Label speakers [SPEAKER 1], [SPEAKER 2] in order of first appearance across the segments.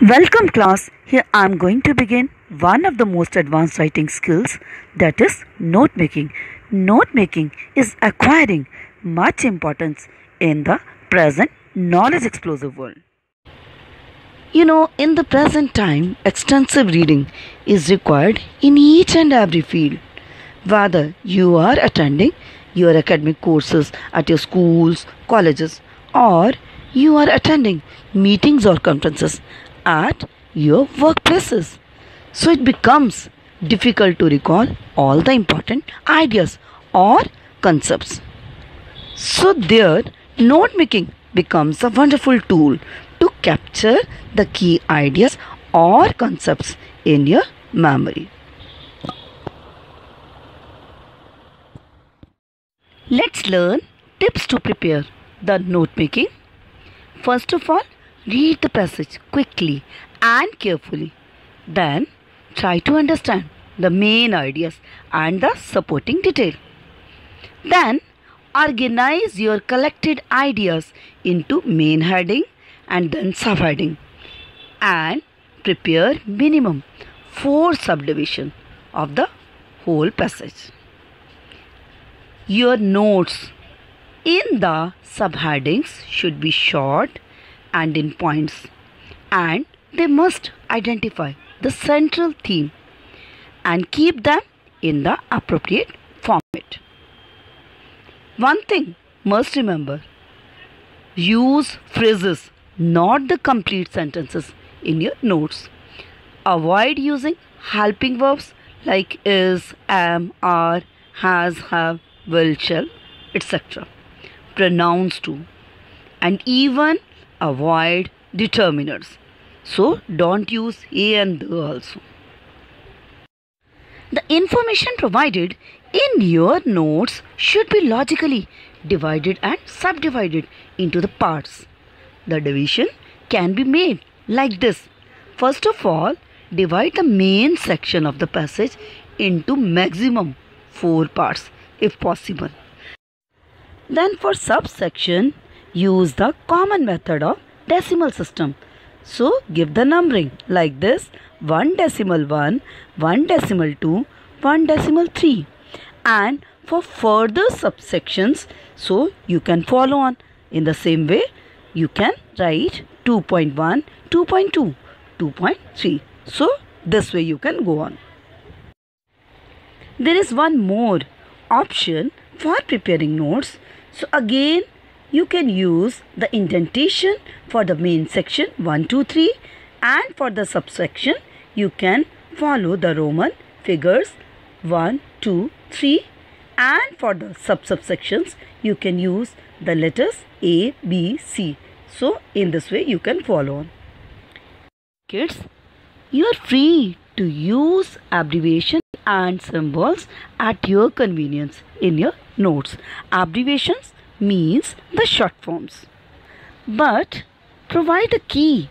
[SPEAKER 1] Welcome class. Here I am going to begin one of the most advanced writing skills, that is note making. Note making is acquiring much importance in the present knowledge explosive world. In the present time, extensive reading is required in each and every field. Whether you are attending your academic courses at your schools, colleges, or you are attending meetings or conferences at your workplaces. So it becomes difficult to recall all the important ideas or concepts. So there, note making becomes a wonderful tool to capture the key ideas or concepts in your memory. Let's learn tips to prepare the note making. First of all, read the passage quickly and carefully. Then, try to understand the main ideas and the supporting detail. Then, organize your collected ideas into main heading and then subheading. And prepare minimum 4 subdivisions of the whole passage. Your notes in the subheadings should be short and in points, and they must identify the central theme and keep them in the appropriate format. One thing must remember, use phrases, not the complete sentences in your notes. Avoid using helping verbs like is, am, are, has, have, will, shall, etc. Pronouns too, and even avoid determiners. So don't use a and the also. The information provided in your notes should be logically divided and subdivided into the parts. The division can be made like this. First of all, divide the main section of the passage into maximum 4 parts if possible. Then for subsection, use the common method of decimal system. So give the numbering like this: 1.1, 1.2, 1.3. And for further subsections, so you can follow on. In the same way, you can write 2.1, 2.2, 2.3. So this way you can go on. There is one more option for preparing notes. So again, you can use the indentation for the main section 1, 2, 3, and for the subsection you can follow the Roman figures 1, 2, 3, and for the subsections you can use the letters A, B, C. So in this way you can follow on. Kids, you are free to use abbreviations and symbols at your convenience in your notes. Abbreviations means the short forms, but provide a key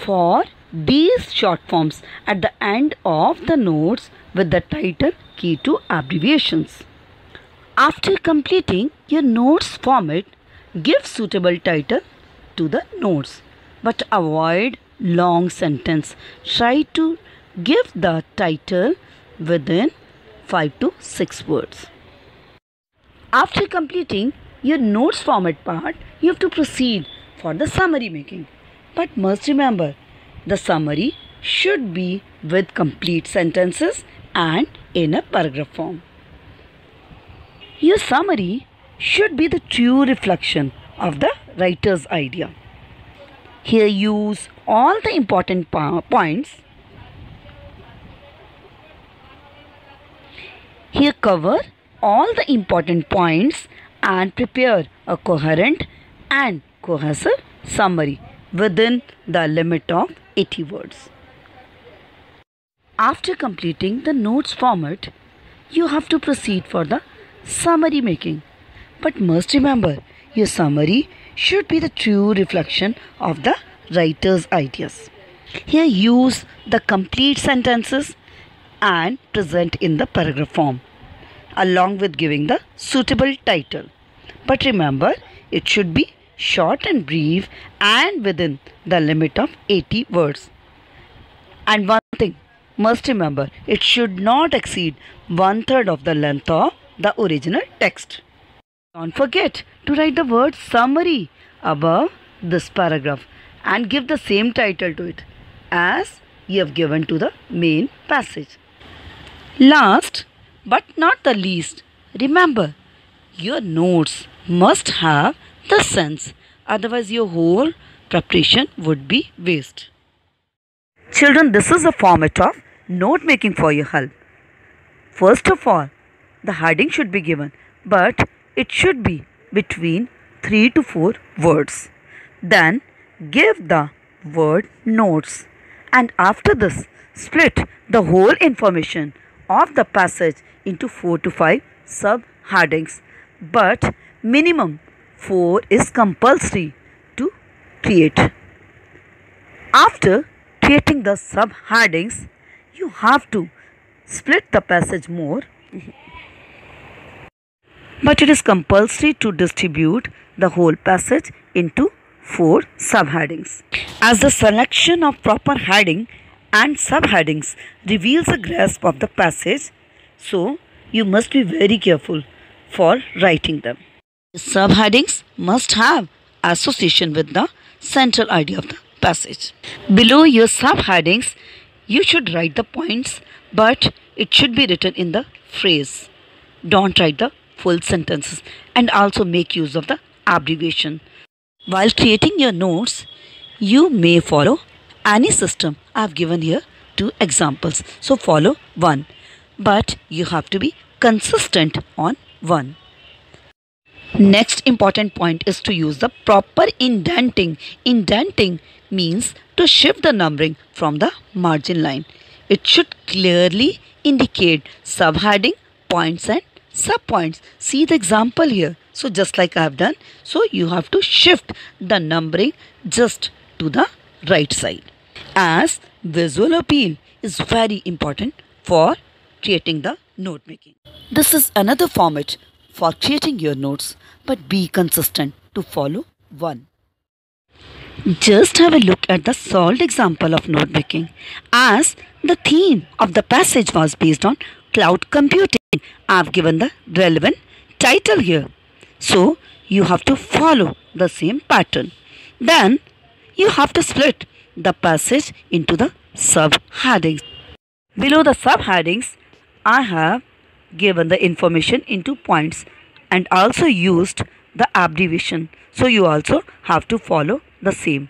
[SPEAKER 1] for these short forms at the end of the notes with the title Key to Abbreviations. After completing your notes format, give suitable title to the notes, but avoid long sentence. Try to give the title within 5 to 6 words. After completing your notes format part, you have to proceed for the summary making. But must remember, the summary should be with complete sentences and in a paragraph form. Your summary should be the true reflection of the writer's idea. Here use all the important points. Here cover all the important points and prepare a coherent and cohesive summary within the limit of 80 words. After completing the notes format, you have to proceed for the summary making. But must remember, your summary should be the true reflection of the writer's ideas. Here use the complete sentences and present in the paragraph form, along with giving the suitable title. But remember, it should be short and brief and within the limit of 80 words. And one thing, must remember, it should not exceed 1/3 of the length of the original text. Don't forget to write the word summary above this paragraph and give the same title to it as you have given to the main passage. Last but not the least, remember, your notes must have the sense, otherwise your whole preparation would be waste. Children, this is a format of note making for your help. First of all, the heading should be given, but it should be between 3 to 4 words. Then give the word notes, and after this split the whole information of the passage into 4 to 5 subheadings, but minimum 4 is compulsory to create. After creating the subheadings, you have to split the passage more, but it is compulsory to distribute the whole passage into 4 subheadings. As the selection of proper heading and subheadings reveals a grasp of the passage, so you must be very careful for writing them. Subheadings must have association with the central idea of the passage. Below your subheadings, you should write the points, but it should be written in the phrase. Don't write the full sentences, and also make use of the abbreviation. While creating your notes, you may follow any system. I have given here 2 examples. So follow one, but you have to be consistent on one. Next important point is to use the proper indenting. Indenting means to shift the numbering from the margin line. It should clearly indicate subheading, points and subpoints. See the example here. So just like I have done, so you have to shift the numbering just to the right side, as visual appeal is very important for creating the note making. This is another format for creating your notes, but be consistent to follow one. Just have a look at the solved example of note making. As the theme of the passage was based on cloud computing, I have given the relevant title here. So you have to follow the same pattern. Then you have to split the passage into the subheadings. Below the subheadings, I have given the information into points and also used the abbreviation. So you also have to follow the same.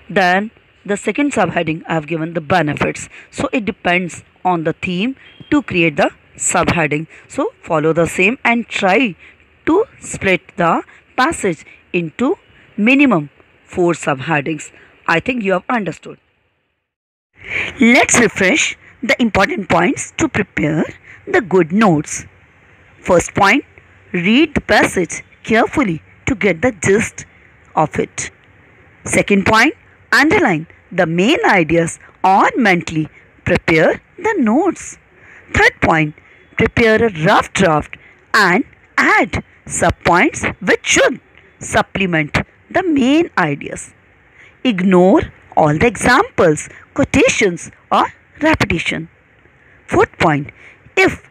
[SPEAKER 1] Then the second subheading, I have given the benefits. So it depends on the theme to create the subheading. So follow the same and try to split the passage into minimum 4 subheadings. I think you have understood. Let's refresh the important points to prepare the good notes. First point, read the passage carefully to get the gist of it. Second point, underline the main ideas or mentally prepare the notes. Third point, prepare a rough draft and add subpoints which should supplement the main ideas. Ignore all the examples, quotations or repetition. Fourth point, if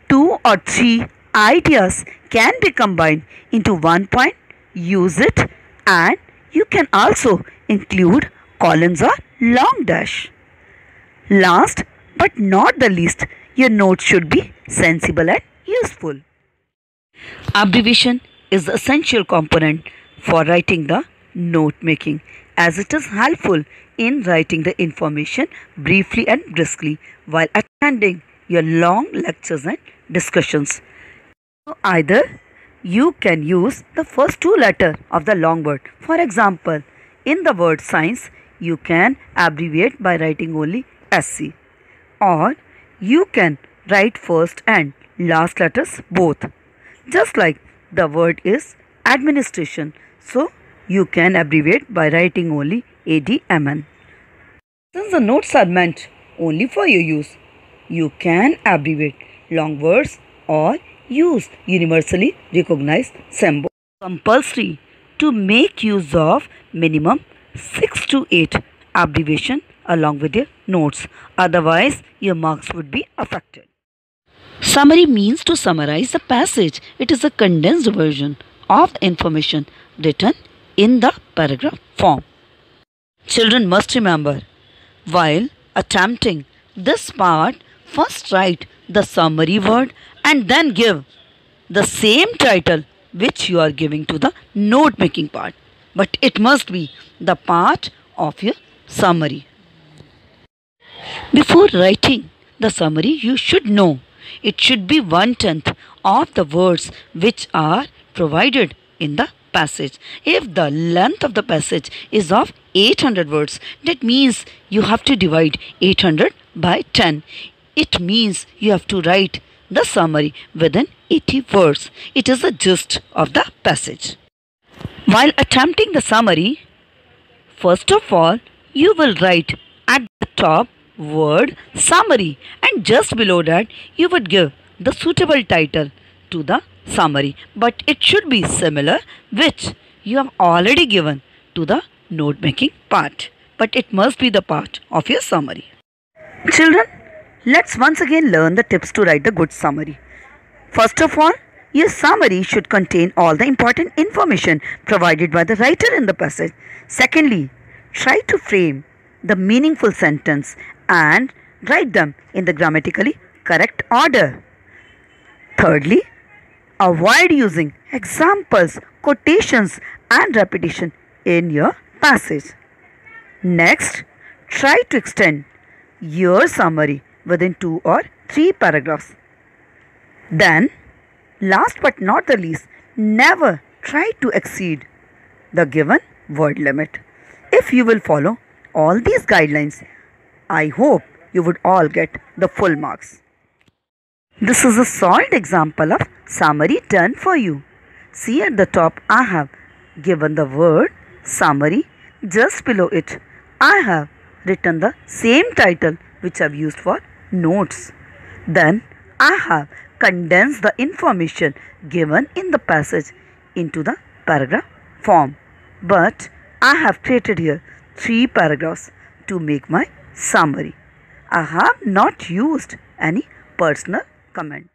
[SPEAKER 1] 2 or 3 ideas can be combined into one point, use it, and you can also include colons or long dash. Last but not the least, your notes should be sensible and useful. Abbreviation is the essential component for writing the note making, as it is helpful in writing the information briefly and briskly while attending your long lectures and discussions. So either you can use the first 2 letters of the long word. For example, in the word science, you can abbreviate by writing only SC, or you can write first and last letters both. Just like the word is administration, so you can abbreviate by writing only ADMN. Since the notes are meant only for your use, you can abbreviate long words or use universally recognized symbols. Compulsory to make use of minimum 6 to 8 abbreviation along with your notes. Otherwise, your marks would be affected. Summary means to summarize a passage. It is a condensed version of the information written in the paragraph form. Children must remember, while attempting this part, first write the summary word and then give the same title which you are giving to the note making part. But it must be the part of your summary. Before writing the summary, you should know it should be 1/10 of the words which are provided in the passage. If the length of the passage is of 800 words, that means you have to divide 800 by 10. It means you have to write the summary within 80 words. It is the gist of the passage. While attempting the summary, first of all, you will write at the top word summary, and just below that you would give the suitable title to the summary, but it should be similar which you have already given to the note making part, but it must be the part of your summary. Children, let's once again learn the tips to write a good summary. First of all, your summary should contain all the important information provided by the writer in the passage. Secondly, try to frame the meaningful sentence and write them in the grammatically correct order. Thirdly, avoid using examples, quotations and repetition in your passage. Next, try to extend your summary within 2 or 3 paragraphs. Then, last but not the least, never try to exceed the given word limit. If you will follow all these guidelines, I hope you would all get the full marks. This is a solid example of summary done for you. See, at the top I have given the word summary. Just below it I have written the same title which I have used for notes. Then I have condensed the information given in the passage into the paragraph form. But I have created here 3 paragraphs to make my summary. I have not used any personal comment.